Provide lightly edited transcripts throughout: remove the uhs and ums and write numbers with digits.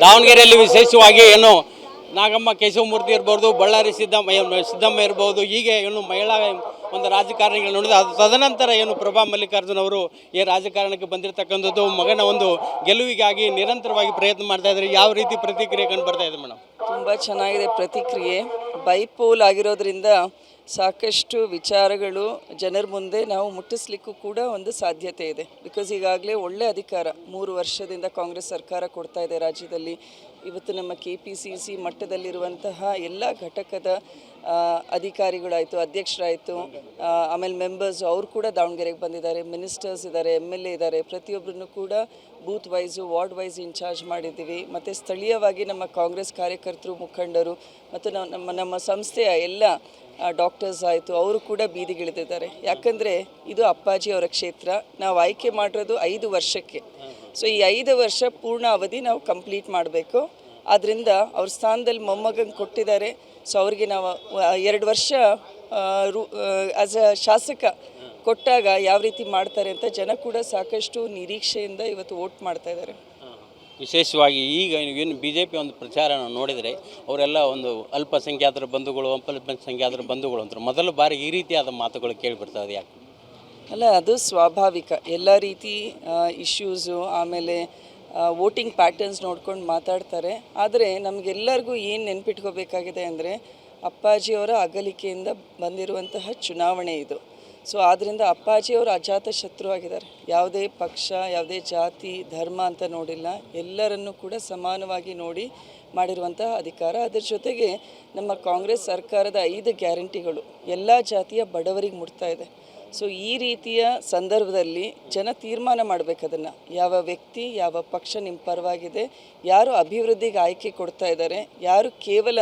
ದಾವಣಗೆರೆಯಲ್ಲಿ ವಿಶೇಷವಾಗಿ ಏನು ನಾಗಮ್ಮ ಕೇಶವಮೂರ್ತಿ ಇರ್ಬೋದು, ಬಳ್ಳಾರಿ ಸಿದ್ದಮ್ಮ ಇರ್ಬೋದು, ಹೀಗೆ ಏನು ಮಹಿಳಾ ಒಂದು ರಾಜಕಾರಣಿಗಳು ನೋಡಿದ್ರೆ ಅದು ತದನಂತರ ಏನು ಪ್ರಭಾ ಮಲ್ಲಿಕಾರ್ಜುನ್ ಅವರು ಈ ರಾಜಕಾರಣಕ್ಕೆ ಬಂದಿರತಕ್ಕಂಥದ್ದು ಮಗನ ಒಂದು ಗೆಲುವಿಗಾಗಿ ನಿರಂತರವಾಗಿ ಪ್ರಯತ್ನ ಮಾಡ್ತಾ ಇದ್ದಾರೆ. ಯಾವ ರೀತಿ ಪ್ರತಿಕ್ರಿಯೆ ಕಂಡು ಬರ್ತಾ ಇದೆ ಮೇಡಮ್? ತುಂಬ ಚೆನ್ನಾಗಿದೆ ಪ್ರತಿಕ್ರಿಯೆ. ಬೈಪೋಲ್ ಆಗಿರೋದ್ರಿಂದ ಸಾಕಷ್ಟು ವಿಚಾರಗಳು ಜನರ ಮುಂದೆ ನಾವು ಮುಟ್ಟಿಸ್ಲಿಕ್ಕೂ ಕೂಡ ಒಂದು ಸಾಧ್ಯತೆ ಇದೆ. ಬಿಕಾಸ್ ಈಗಾಗಲೇ ಒಳ್ಳೆ ಅಧಿಕಾರ 3 ವರ್ಷದಿಂದ ಕಾಂಗ್ರೆಸ್ ಸರ್ಕಾರ ಕೊಡ್ತಾ ಇದೆ ರಾಜ್ಯದಲ್ಲಿ. ಇವತ್ತು ನಮ್ಮ KPCC ಮಟ್ಟದಲ್ಲಿರುವಂತಹ ಎಲ್ಲ ಘಟಕದ ಅಧಿಕಾರಿಗಳಾಯಿತು, ಅಧ್ಯಕ್ಷರಾಯಿತು, ಆಮೇಲೆ ಮೆಂಬರ್ಸ್ ಅವರು ಕೂಡ ದಾವಣಗೆರೆಗೆ ಬಂದಿದ್ದಾರೆ, ಮಿನಿಸ್ಟರ್ಸ್ ಇದ್ದಾರೆ, MLA ಇದ್ದಾರೆ. ಪ್ರತಿಯೊಬ್ಬರನ್ನು ಕೂಡ booth wise ward wise incharge ಮಾಡಿದ್ದೀವಿ. ಮತ್ತು ಸ್ಥಳೀಯವಾಗಿ ನಮ್ಮ ಕಾಂಗ್ರೆಸ್ ಕಾರ್ಯಕರ್ತರು, ಮುಖಂಡರು ಮತ್ತು ನಮ್ಮ ಸಂಸ್ಥೆಯ ಎಲ್ಲ ಡಾಕ್ಟರ್ಸ್ ಆಯಿತು, ಅವರು ಕೂಡ ಬೀದಿಗಿಳಿದಿದ್ದಾರೆ. ಯಾಕಂದರೆ ಇದು ಅಪ್ಪಾಜಿ ಅವರ ಕ್ಷೇತ್ರ. ನಾವು ಆಯ್ಕೆ ಮಾಡಿರೋದು 5 ವರ್ಷಕ್ಕೆ. ಸೊ ಈ 5 ವರ್ಷ ಪೂರ್ಣ ಅವಧಿ ನಾವು ಕಂಪ್ಲೀಟ್ ಮಾಡಬೇಕು. ಆದ್ದರಿಂದ ಅವ್ರ ಸ್ಥಾನದಲ್ಲಿ ಮೊಮ್ಮಗನ ಕೊಟ್ಟಿದ್ದಾರೆ. ಸೊ ಅವ್ರಿಗೆ ನಾವು 2 ವರ್ಷ ಆ್ಯಸ್ ಅ ಶಾಸಕ ಕೊಟ್ಟಾಗ ಯಾವ ರೀತಿ ಮಾಡ್ತಾರೆ ಅಂತ ಜನ ಕೂಡ ಸಾಕಷ್ಟು ನಿರೀಕ್ಷೆಯಿಂದ ಇವತ್ತು ವೋಟ್ ಮಾಡ್ತಾ ಇದ್ದಾರೆ. ವಿಶೇಷವಾಗಿ ಈಗ ಏನು BJP ಒಂದು ಪ್ರಚಾರ ನೋಡಿದರೆ ಅವರೆಲ್ಲ ಒಂದು ಅಲ್ಪಸಂಖ್ಯಾತರ ಬಂಧುಗಳು, ಅಲ್ಪಸಂಖ್ಯಾತರ ಬಂಧುಗಳು ಅಂತಾರೆ. ಮೊದಲ ಬಾರಿ ಈ ರೀತಿಯಾದ ಮಾತುಗಳು ಕೇಳಿ ಬರ್ತದೆ. ಯಾಕೆ? ಅಲ್ಲ, ಅದು ಸ್ವಾಭಾವಿಕ. ಎಲ್ಲ ರೀತಿ ಇಶ್ಯೂಸು ಆಮೇಲೆ ವೋಟಿಂಗ್ ಪ್ಯಾಟರ್ನ್ಸ್ ನೋಡ್ಕೊಂಡು ಮಾತಾಡ್ತಾರೆ. ಆದರೆ ನಮಗೆಲ್ಲರಿಗೂ ಏನು ನೆನ್ಪಿಟ್ಕೋಬೇಕಾಗಿದೆ ಅಂದರೆ ಅಪ್ಪಾಜಿಯವರ ಅಗಲಿಕೆಯಿಂದ ಬಂದಿರುವಂತಹ ಚುನಾವಣೆ ಇದು. ಸೊ ಆದ್ದರಿಂದ ಅಪ್ಪಾಜಿಯವರು ಅಜಾತ ಶತ್ರು ಆಗಿದ್ದಾರೆ. ಯಾವುದೇ ಪಕ್ಷ, ಯಾವುದೇ ಜಾತಿ, ಧರ್ಮ ಅಂತ ನೋಡಿಲ್ಲ. ಎಲ್ಲರನ್ನೂ ಕೂಡ ಸಮಾನವಾಗಿ ನೋಡಿ ಮಾಡಿರುವಂತಹ ಅಧಿಕಾರ. ಅದರ ಜೊತೆಗೆ ನಮ್ಮ ಕಾಂಗ್ರೆಸ್ ಸರ್ಕಾರದ 5 ಗ್ಯಾರಂಟಿಗಳು ಎಲ್ಲ ಜಾತಿಯ ಬಡವರಿಗೆ ಮುಟ್ತಾ ಇದೆ. ಸೊ ಈ ರೀತಿಯ ಸಂದರ್ಭದಲ್ಲಿ ಜನ ತೀರ್ಮಾನ ಮಾಡಬೇಕು ಅದನ್ನು, ಯಾವ ವ್ಯಕ್ತಿ, ಯಾವ ಪಕ್ಷ ನಿಮ್ಮ ಪರವಾಗಿದೆ, ಯಾರು ಅಭಿವೃದ್ಧಿಗೆ ಆಯ್ಕೆ ಕೊಡ್ತಾ ಇದ್ದಾರೆ, ಯಾರು ಕೇವಲ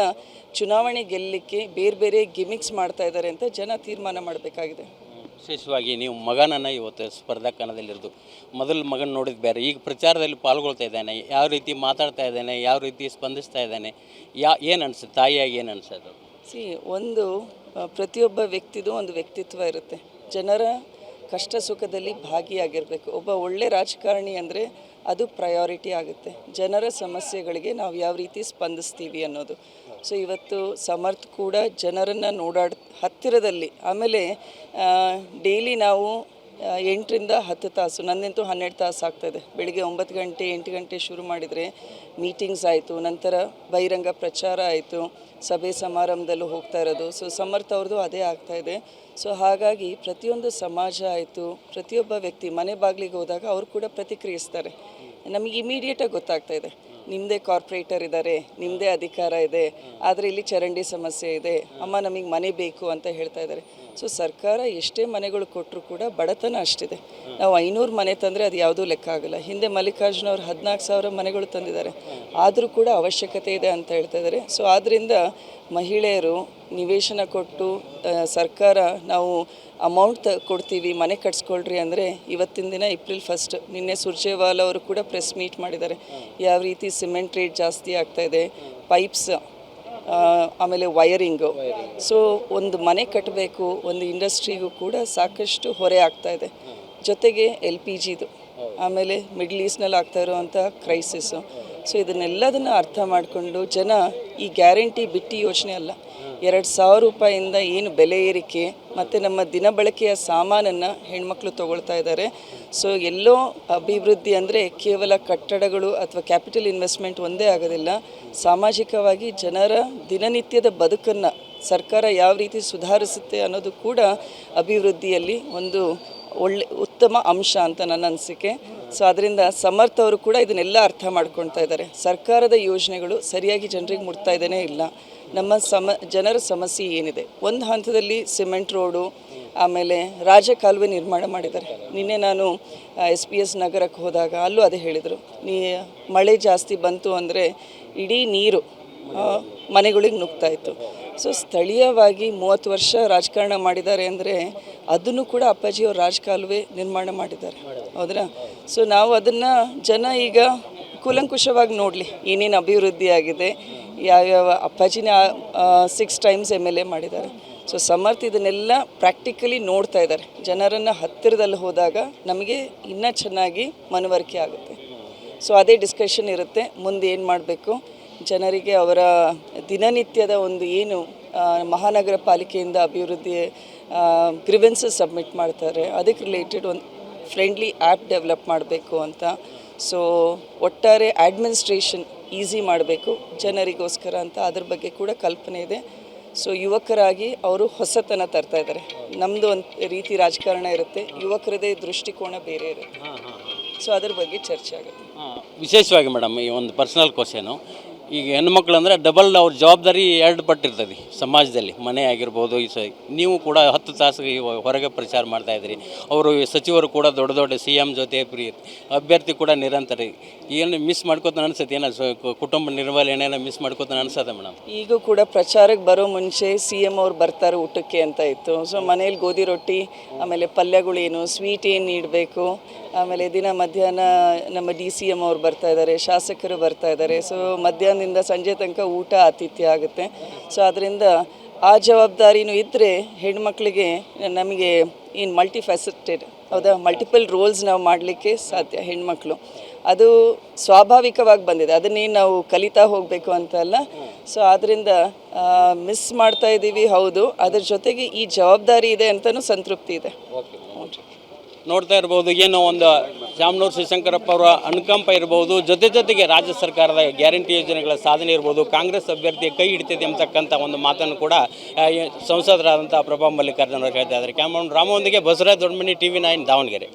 ಚುನಾವಣೆ ಗೆಲ್ಲಲಿಕ್ಕೆ ಬೇರೆ ಬೇರೆ ಗಿಮಿಕ್ಸ್ ಮಾಡ್ತಾ ಇದ್ದಾರೆ ಅಂತ ಜನ ತೀರ್ಮಾನ ಮಾಡಬೇಕಾಗಿದೆ. ವಿಶೇಷವಾಗಿ ನೀವು ಮಗನನ್ನು ಇವತ್ತು ಸ್ಪರ್ಧಾ ಕಣದಲ್ಲಿರೋದು, ಮೊದಲು ಮಗನ ನೋಡಿದ ಬೇರೆ, ಈಗ ಪ್ರಚಾರದಲ್ಲಿ ಪಾಲ್ಗೊಳ್ತಾ ಇದ್ದಾನೆ, ಯಾವ ರೀತಿ ಮಾತಾಡ್ತಾ ಇದ್ದಾನೆ, ಯಾವ ರೀತಿ ಸ್ಪಂದಿಸ್ತಾ ಇದ್ದಾನೆ, ಏನು ಅನಿಸುತ್ತೆ ತಾಯಿಯಾಗಿ? ಏನು ಅನಿಸೋದು? ಒಂದು ಪ್ರತಿಯೊಬ್ಬ ವ್ಯಕ್ತಿದು ಒಂದು ವ್ಯಕ್ತಿತ್ವ ಇರುತ್ತೆ. ಜನರ ಕಷ್ಟ ಸುಖದಲ್ಲಿ ಭಾಗಿಯಾಗಿರಬೇಕು. ಒಬ್ಬ ಒಳ್ಳೆ ರಾಜಕಾರಣಿ ಅಂದರೆ ಅದು ಪ್ರಯಾರಿಟಿ ಆಗುತ್ತೆ. ಜನರ ಸಮಸ್ಯೆಗಳಿಗೆ ನಾವು ಯಾವ ರೀತಿ ಸ್ಪಂದಿಸ್ತೀವಿ ಅನ್ನೋದು. ಸೊ ಇವತ್ತು ಸಮರ್ಥ್ ಕೂಡ ಜನರನ್ನು ಹತ್ತಿರದಲ್ಲಿ, ಆಮೇಲೆ ಡೈಲಿ ನಾವು 8ರಿಂದ 10 ತಾಸು, ನನ್ನಂತೂ 12 ತಾಸು ಆಗ್ತಾಯಿದೆ. ಬೆಳಿಗ್ಗೆ 9 ಗಂಟೆ 8 ಗಂಟೆ ಶುರು ಮಾಡಿದರೆ ಮೀಟಿಂಗ್ಸ್ ಆಯಿತು, ನಂತರ ಬಹಿರಂಗ ಪ್ರಚಾರ ಆಯಿತು, ಸಭೆ ಸಮಾರಂಭದಲ್ಲೂ ಹೋಗ್ತಾ ಇರೋದು. ಸೊ ಸಮರ್ಥ್ ಅವ್ರದ್ದು ಅದೇ ಆಗ್ತಾಯಿದೆ. ಸೊ ಹಾಗಾಗಿ ಪ್ರತಿಯೊಂದು ಸಮಾಜ ಆಯಿತು, ಪ್ರತಿಯೊಬ್ಬ ವ್ಯಕ್ತಿ ಮನೆ ಬಾಗಿಲಿಗೆ ಹೋದಾಗ ಅವರು ಕೂಡ ಪ್ರತಿಕ್ರಿಯಿಸ್ತಾರೆ. ನಮಗೆ ಇಮಿಡಿಯೇಟಾಗಿ ಗೊತ್ತಾಗ್ತಾ ಇದೆ, ನಿಮ್ಮದೇ ಕಾರ್ಪೊರೇಟರ್ ಇದ್ದಾರೆ, ನಿಮ್ಮದೇ ಅಧಿಕಾರ ಇದೆ, ಆದರೆ ಇಲ್ಲಿ ಚರಂಡಿ ಸಮಸ್ಯೆ ಇದೆ, ಅಮ್ಮ ನಮಗೆ ಮನೆ ಬೇಕು ಅಂತ ಹೇಳ್ತಾ ಇದ್ದಾರೆ. ಸೊ ಸರ್ಕಾರ ಎಷ್ಟೇ ಮನೆಗಳು ಕೊಟ್ಟರು ಕೂಡ ಬಡತನ ಅಷ್ಟಿದೆ. ನಾವು 500 ಮನೆ ತಂದರೆ ಅದು ಯಾವುದೂ ಲೆಕ್ಕ ಆಗಲ್ಲ. ಹಿಂದೆ ಮಲ್ಲಿಕಾರ್ಜುನ್ ಅವರು 14,000 ಮನೆಗಳು ತಂದಿದ್ದಾರೆ, ಆದರೂ ಕೂಡ ಅವಶ್ಯಕತೆ ಇದೆ ಅಂತ ಹೇಳ್ತಾ ಇದ್ದಾರೆ. ಸೊ ಆದ್ದರಿಂದ ಮಹಿಳೆಯರು ನಿವೇಶನ ಕೊಟ್ಟು ಸರ್ಕಾರ ನಾವು ಅಮೌಂಟ್ ಕೊಡ್ತೀವಿ, ಮನೆ ಕಟ್ಸ್ಕೊಳ್ರಿ ಅಂದರೆ ಇವತ್ತಿನ ದಿನ ಏಪ್ರಿಲ್ 1 ನಿನ್ನೆ ಸುರ್ಜೇವಾಲ ಅವರು ಕೂಡ ಪ್ರೆಸ್ ಮೀಟ್ ಮಾಡಿದ್ದಾರೆ. ಯಾವ ರೀತಿ ಸಿಮೆಂಟ್ ರೇಟ್ ಜಾಸ್ತಿ ಆಗ್ತಾಯಿದೆ, ಪೈಪ್ಸ್, ಆಮೇಲೆ ವೈರಿಂಗು. ಸೊ ಒಂದು ಮನೆ ಕಟ್ಟಬೇಕು, ಒಂದು ಇಂಡಸ್ಟ್ರಿಗೂ ಕೂಡ ಸಾಕಷ್ಟು ಹೊರೆ ಆಗ್ತಾಯಿದೆ. ಜೊತೆಗೆ LPGದು, ಆಮೇಲೆ ಮಿಡ್ಲ್ ಈಸ್ಟ್ನಲ್ಲಿ ಆಗ್ತಾ ಇರೋವಂಥ ಕ್ರೈಸಿಸ್ಸು. ಸೊ ಇದನ್ನೆಲ್ಲದನ್ನು ಅರ್ಥ ಮಾಡಿಕೊಂಡು ಜನ ಈ ಗ್ಯಾರಂಟಿ ಬಿಟ್ಟು ಯೋಚನೆ ಅಲ್ಲ, 2,000 ರೂಪಾಯಿಂದ ಏನು ಬೆಲೆ ಏರಿಕೆ ಮತ್ತು ನಮ್ಮ ದಿನಬಳಕೆಯ ಸಾಮಾನನ್ನು ಹೆಣ್ಮಕ್ಳು ತೊಗೊಳ್ತಾ ಇದ್ದಾರೆ. ಸೊ ಎಲ್ಲೋ ಅಭಿವೃದ್ಧಿ ಅಂದರೆ ಕೇವಲ ಕಟ್ಟಡಗಳು ಅಥವಾ ಕ್ಯಾಪಿಟಲ್ ಇನ್ವೆಸ್ಟ್ಮೆಂಟ್ ಒಂದೇ ಆಗೋದಿಲ್ಲ. ಸಾಮಾಜಿಕವಾಗಿ ಜನರ ದಿನನಿತ್ಯದ ಬದುಕನ್ನು ಸರ್ಕಾರ ಯಾವ ರೀತಿ ಸುಧಾರಿಸುತ್ತೆ ಅನ್ನೋದು ಕೂಡ ಅಭಿವೃದ್ಧಿಯಲ್ಲಿ ಒಂದು ಉತ್ತಮ ಅಂಶ ಅಂತ ನನ್ನ ಅನಿಸಿಕೆ. ಸೊ ಅದರಿಂದ ಸಮರ್ಥ್ ಅವರು ಕೂಡ ಇದನ್ನೆಲ್ಲ ಅರ್ಥ ಮಾಡ್ಕೊಳ್ತಾ ಇದ್ದಾರೆ. ಸರ್ಕಾರದ ಯೋಜನೆಗಳು ಸರಿಯಾಗಿ ಜನರಿಗೆ ಮುಟ್ತಾ ಇದ್ದೇನೆ ಇಲ್ಲ. ನಮ್ಮ ಜನರ ಸಮಸ್ಯೆ ಏನಿದೆ, ಒಂದು ಹಂತದಲ್ಲಿ ಸಿಮೆಂಟ್ ರೋಡು, ಆಮೇಲೆ ರಾಜಕಾಲುವೆ ನಿರ್ಮಾಣ ಮಾಡಿದ್ದಾರೆ. ನಿನ್ನೆ ನಾನು SPS ನಗರಕ್ಕೆ ಹೋದಾಗ ಅಲ್ಲೂ ಅದೇ ಹೇಳಿದರು, ಮಳೆ ಜಾಸ್ತಿ ಬಂತು ಅಂದರೆ ಇಡೀ ನೀರು ಮನೆಗಳಿಗೆ ನುಗ್ತಾಯಿತ್ತು. ಸೊ ಸ್ಥಳೀಯವಾಗಿ 30 ವರ್ಷ ರಾಜಕಾರಣ ಮಾಡಿದ್ದಾರೆ ಅಂದರೆ ಅದನ್ನು ಕೂಡ ಅಪ್ಪಾಜಿಯವರು ರಾಜಕಾಲುವೆ ನಿರ್ಮಾಣ ಮಾಡಿದ್ದಾರೆ, ಹೌದ್ರಾ? ಸೊ ನಾವು ಅದನ್ನು ಜನ ಈಗ ಕೂಲಂಕುಷವಾಗಿ ನೋಡಲಿ ಏನೇನು ಅಭಿವೃದ್ಧಿ ಆಗಿದೆ, ಯಾವ್ಯಾವ ಅಪ್ಪಾಜಿನ 6 ಟೈಮ್ಸ್ MLA ಮಾಡಿದ್ದಾರೆ. ಸೊ ಸಮರ್ಥ್ ಇದನ್ನೆಲ್ಲ ಪ್ರಾಕ್ಟಿಕಲಿ ನೋಡ್ತಾ ಇದ್ದಾರೆ. ಜನರನ್ನು ಹತ್ತಿರದಲ್ಲಿ ಹೋದಾಗ ನಮಗೆ ಇನ್ನೂ ಚೆನ್ನಾಗಿ ಮನವರಿಕೆ ಆಗುತ್ತೆ. ಸೊ ಅದೇ ಡಿಸ್ಕಷನ್ ಇರುತ್ತೆ, ಮುಂದೆ ಏನು ಮಾಡಬೇಕು, ಜನರಿಗೆ ಅವರ ದಿನನಿತ್ಯದ ಒಂದು ಏನು ಮಹಾನಗರ ಪಾಲಿಕೆಯಿಂದ ಅಭಿವೃದ್ಧಿ ಗ್ರಿವೆನ್ಸಸ್ ಸಬ್ಮಿಟ್ ಮಾಡ್ತಾರೆ, ಅದಕ್ಕೆ ರಿಲೇಟೆಡ್ ಒಂದು ಫ್ರೆಂಡ್ಲಿ ಆ್ಯಪ್ ಡೆವಲಪ್ ಮಾಡಬೇಕು ಅಂತ. ಸೊ ಒಟ್ಟಾರೆ ಅಡ್ಮಿನಿಸ್ಟ್ರೇಷನ್ ಈಸಿ ಮಾಡಬೇಕು ಜನರಿಗೋಸ್ಕರ ಅಂತ, ಅದ್ರ ಬಗ್ಗೆ ಕೂಡ ಕಲ್ಪನೆ ಇದೆ. ಸೊ ಯುವಕರಾಗಿ ಅವರು ಹೊಸತನ ತರ್ತಾ ಇದ್ದಾರೆ. ನಮ್ಮದು ಒಂದು ರೀತಿ ರಾಜಕಾರಣ ಇರುತ್ತೆ, ಯುವಕರದೇ ದೃಷ್ಟಿಕೋನ ಬೇರೆ ಇರುತ್ತೆ. ಸೊ ಅದ್ರ ಬಗ್ಗೆ ಚರ್ಚೆ ಆಗುತ್ತೆ. ವಿಶೇಷವಾಗಿ ಮೇಡಮ್, ಈ ಒಂದು ಪರ್ಸನಲ್ ಕ್ವಶನು, ಈಗ ಹೆಣ್ಮಕ್ಳು ಅಂದರೆ ಡಬಲ್ ಅವ್ರ ಜವಾಬ್ದಾರಿ ಎರಡು ಪಟ್ಟಿರ್ತದೆ ಸಮಾಜದಲ್ಲಿ. ಮನೆ ಆಗಿರ್ಬೋದು, ನೀವು ಕೂಡ 10 ತಾಸು ಹೊರಗೆ ಪ್ರಚಾರ ಮಾಡ್ತಾಯಿದ್ರಿ. ಅವರು ಸಚಿವರು ಕೂಡ ದೊಡ್ಡ ದೊಡ್ಡ CM ಜೊತೆ ಅಭ್ಯರ್ಥಿ ಕೂಡ ನಿರಂತರ. ಏನು ಮಿಸ್ ಮಾಡ್ಕೋತಾನೆ ಅನ್ಸುತ್ತೆ, ಏನೋ ಕುಟುಂಬ ನಿರ್ವಹಣೆನ ಮಿಸ್ ಮಾಡ್ಕೋತಾನೆ ಅನ್ಸುತ್ತೆ ಮೇಡಮ್? ಈಗೂ ಕೂಡ ಪ್ರಚಾರಕ್ಕೆ ಬರೋ ಮುಂಚೆ CM ಅವ್ರು ಬರ್ತಾರೆ ಊಟಕ್ಕೆ ಅಂತ ಇತ್ತು. ಸೊ ಮನೇಲಿ ಗೋಧಿ ರೊಟ್ಟಿ, ಆಮೇಲೆ ಪಲ್ಯಗಳೇನು, ಸ್ವೀಟ್ ಏನು ನೀಡಬೇಕು, ಆಮೇಲೆ ದಿನ ಮಧ್ಯಾಹ್ನ ನಮ್ಮ DCM ಅವ್ರು ಬರ್ತಾ ಇದ್ದಾರೆ, ಶಾಸಕರು ಬರ್ತಾ ಇದ್ದಾರೆ. ಸೊ ಮಧ್ಯಾಹ್ನದಿಂದ ಸಂಜೆ ತನಕ ಊಟ ಆತಿಥ್ಯ ಆಗುತ್ತೆ. ಸೊ ಅದರಿಂದ ಆ ಜವಾಬ್ದಾರಿನೂ ಇದ್ದರೆ ಹೆಣ್ಮಕ್ಳಿಗೆ ನಮಗೆ ಏನು ಮಲ್ಟಿಫ್ಯಾಸೆಟೆಡ್, ಹೌದಾ, ಮಲ್ಟಿಪಲ್ ರೋಲ್ಸ್ ನಾವು ಮಾಡಲಿಕ್ಕೆ ಸಾಧ್ಯ. ಹೆಣ್ಮಕ್ಳು ಅದು ಸ್ವಾಭಾವಿಕವಾಗಿ ಬಂದಿದೆ, ಅದನ್ನೇನು ನಾವು ಕಲಿತಾ ಹೋಗಬೇಕು ಅಂತ ಅಲ್ಲ. ಸೊ ಆದ್ದರಿಂದ ಮಿಸ್ ಮಾಡ್ತಾ ಇದ್ದೀವಿ, ಹೌದು. ಅದ್ರ ಜೊತೆಗೆ ಈ ಜವಾಬ್ದಾರಿ ಇದೆ ಅಂತಲೂ ಸಂತೃಪ್ತಿ ಇದೆ. ನೋಡ್ತಾ ಇರ್ಬೋದು, ಏನೋ ಒಂದು ಶಾಮನೂರು ಶಿವಶಂಕರಪ್ಪ ಅವರ ಅನುಕಂಪ ಇರ್ಬೋದು, ಜೊತೆಗೆ ರಾಜ್ಯ ಸರ್ಕಾರದ ಗ್ಯಾರಂಟಿ ಯೋಜನೆಗಳ ಸಾಧನೆ ಇರ್ಬೋದು, ಕಾಂಗ್ರೆಸ್ ಅಭ್ಯರ್ಥಿಯ ಕೈ ಹಿಡಿತೈತೆ ಅಂತಕ್ಕಂಥ ಒಂದು ಮಾತನ್ನು ಕೂಡ ಸಂಸದರಾದಂಥ ಪ್ರಭಾ ಮಲ್ಲಿಕಾರ್ಜುನ್ ಅವರು ಹೇಳ್ತಾ ಇದ್ದಾರೆ. ಕ್ಯಾಮರಾಮನ್ ರಾಮೊಂದಿಗೆ ಬಸವರಾಜ್ ದೊಡ್ಡಮನಿ, TV9 ದಾವಣಗೆರೆ.